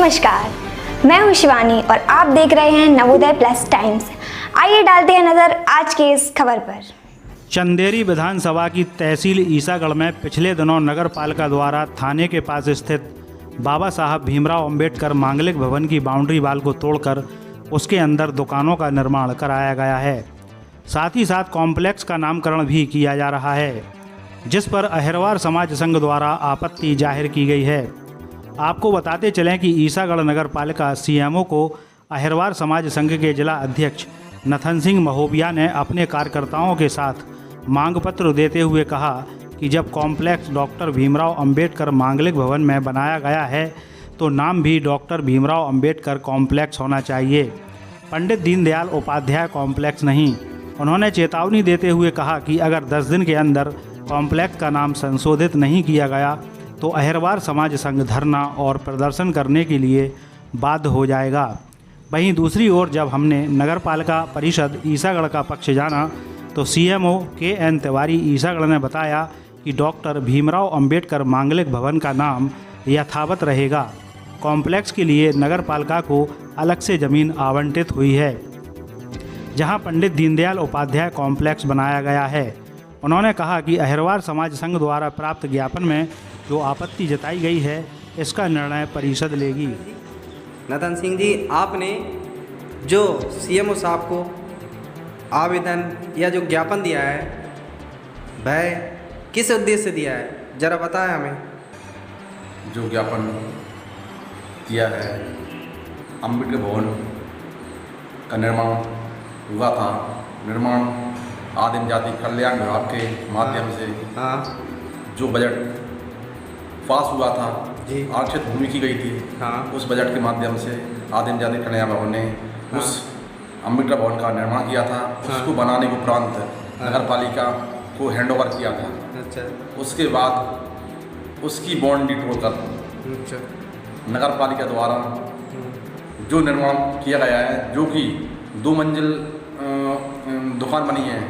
नमस्कार, मैं हूं शिवानी और आप देख रहे हैं नवोदय प्लस टाइम्स। आइए डालते हैं नजर आज के इस खबर पर। चंदेरी विधानसभा की तहसील ईसागढ़ में पिछले दिनों नगर पालिका द्वारा थाने के पास स्थित बाबा साहब भीमराव अंबेडकर मांगलिक भवन की बाउंड्री वाल को तोड़कर उसके अंदर दुकानों का निर्माण कराया गया है। साथ ही साथ कॉम्प्लेक्स का नामकरण भी किया जा रहा है, जिस पर अहिरवार समाज संघ द्वारा आपत्ति जाहिर की गई है। आपको बताते चलें कि ईसागढ़ नगर पालिका सीएमओ को अहिरवार समाज संघ के जिला अध्यक्ष नथन सिंह महोबिया ने अपने कार्यकर्ताओं के साथ मांग पत्र देते हुए कहा कि जब कॉम्प्लेक्स डॉक्टर भीमराव अंबेडकर मांगलिक भवन में बनाया गया है तो नाम भी डॉक्टर भीमराव अंबेडकर कॉम्प्लेक्स होना चाहिए, पंडित दीनदयाल उपाध्याय कॉम्प्लेक्स नहीं। उन्होंने चेतावनी देते हुए कहा कि अगर 10 दिन के अंदर कॉम्प्लेक्स का नाम संशोधित नहीं किया गया तो अहिरवार समाज संघ धरना और प्रदर्शन करने के लिए बाध्य हो जाएगा। वहीं दूसरी ओर जब हमने नगर पालिका परिषद ईसागढ़ का पक्ष जाना तो सीएमओ के.एन. तिवारी ईसागढ़ ने बताया कि डॉक्टर भीमराव अंबेडकर मांगलिक भवन का नाम यथावत रहेगा। कॉम्प्लेक्स के लिए नगर पालिका को अलग से ज़मीन आवंटित हुई है, जहां पंडित दीनदयाल उपाध्याय कॉम्प्लेक्स बनाया गया है। उन्होंने कहा कि अहिरवार समाज संघ द्वारा प्राप्त ज्ञापन में जो आपत्ति जताई गई है, इसका निर्णय परिषद लेगी। नथन सिंह जी, आपने जो सीएमओ साहब को आवेदन या जो ज्ञापन दिया है वह किस उद्देश्य से दिया है, ज़रा बताएं हमें। जो ज्ञापन दिया है, अंबेडकर भवन का निर्माण हुआ था, निर्माण आदिम जाति कल्याण विभाग के माध्यम से जो बजट पास हुआ था, आरक्षित भूमि की गई थी, उस बजट के माध्यम से आदिम जाति कल्याण भवन ने उस अंबेडकर भवन का निर्माण किया था। उसको बनाने के उपरांत नगर पालिका को हैंडओवर किया था। अच्छा। उसके बाद उसकी बाउंड्री तोड़कर नगर पालिका द्वारा जो निर्माण किया गया है, जो कि 2 मंजिल दुकान बनी है,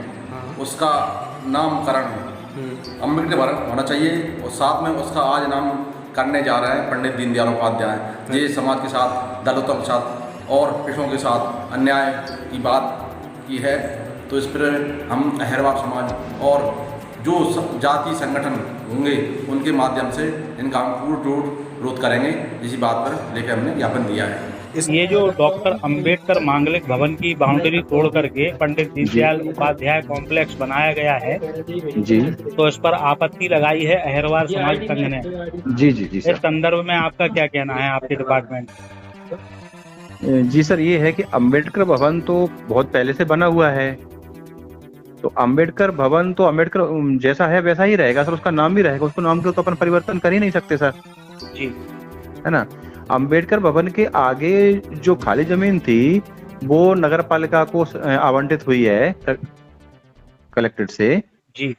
उसका नामकरण अंबेडकर भवन होना चाहिए और साथ में उसका आज नाम करने जा रहे हैं पंडित दीनदयाल उपाध्याय। ये समाज के साथ, दलितों के साथ और पिछड़ों के साथ अन्याय की बात की है। तो इस पर हम अहिरवार समाज और जो जाति संगठन होंगे उनके माध्यम से इनका हम पूर्ण विरोध करेंगे। इसी बात पर लेकर हमने ज्ञापन दिया है। ये जो डॉक्टर अंबेडकर मांगलिक भवन की बाउंड्री तोड़ करके पंडित दीनदयाल उपाध्याय कॉम्प्लेक्स बनाया गया है जी, तो इस पर आपत्ति लगाई है अहिरवार समाज संघ ने। जी जी जी इस सर। संदर्भ में आपका क्या कहना है, आपके डिपार्टमेंट? जी सर, ये है कि अंबेडकर भवन तो बहुत पहले से बना हुआ है, तो अंबेडकर भवन तो अंबेडकर जैसा है वैसा ही रहेगा सर। उसका नाम भी रहेगा, उसको नाम के तो अपन परिवर्तन कर ही नहीं सकते सर, जी, है ना। अंबेडकर भवन के आगे जो खाली जमीन थी वो नगर पालिका को आवंटित हुई है कलेक्ट्रेट से जी।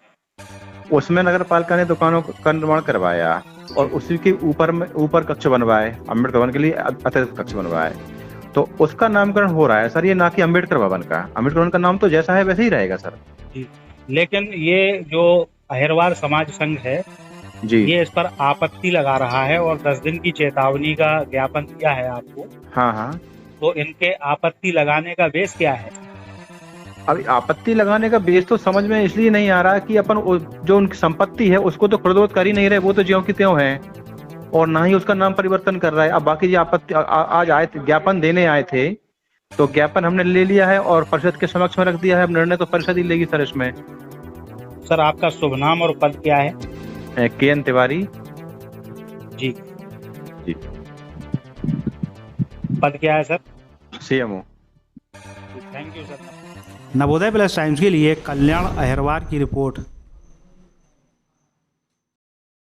उसमें नगर पालिका ने दुकानों का निर्माण करवाया और उसी के ऊपर कक्ष बनवाए, अम्बेडकर भवन के लिए अतिरिक्त कक्ष बनवाए। तो उसका नामकरण हो रहा है सर, ये ना कि अम्बेडकर भवन का। अम्बेडकर भवन का नाम तो जैसा है वैसे ही रहेगा सर जी। लेकिन ये जो अहिरवार समाज संघ है जी, ये इस पर आपत्ति लगा रहा है और 10 दिन की चेतावनी का ज्ञापन दिया है आपको। हाँ हाँ। तो इनके आपत्ति लगाने का बेस क्या है? अभी आपत्ति लगाने का बेस तो समझ में इसलिए नहीं आ रहा कि अपन जो उनकी संपत्ति है उसको तो खुरदोद कर ही नहीं रहे, वो तो ज्यों की त्यों है और ना ही उसका नाम परिवर्तन कर रहा है। अब बाकी जो आपत्ति आज आए थे, ज्ञापन देने आए थे, तो ज्ञापन हमने ले लिया है और परिषद के समक्ष में रख दिया है। अब निर्णय तो परिषद ही लेगी सर इसमें। सर, आपका शुभ नाम और पद क्या है? के.एन. तिवारी जी जी। पद क्या है sir? CMO. Thank you sir. Navodaya plus times के लिए कल्याण अहिरवार की रिपोर्ट।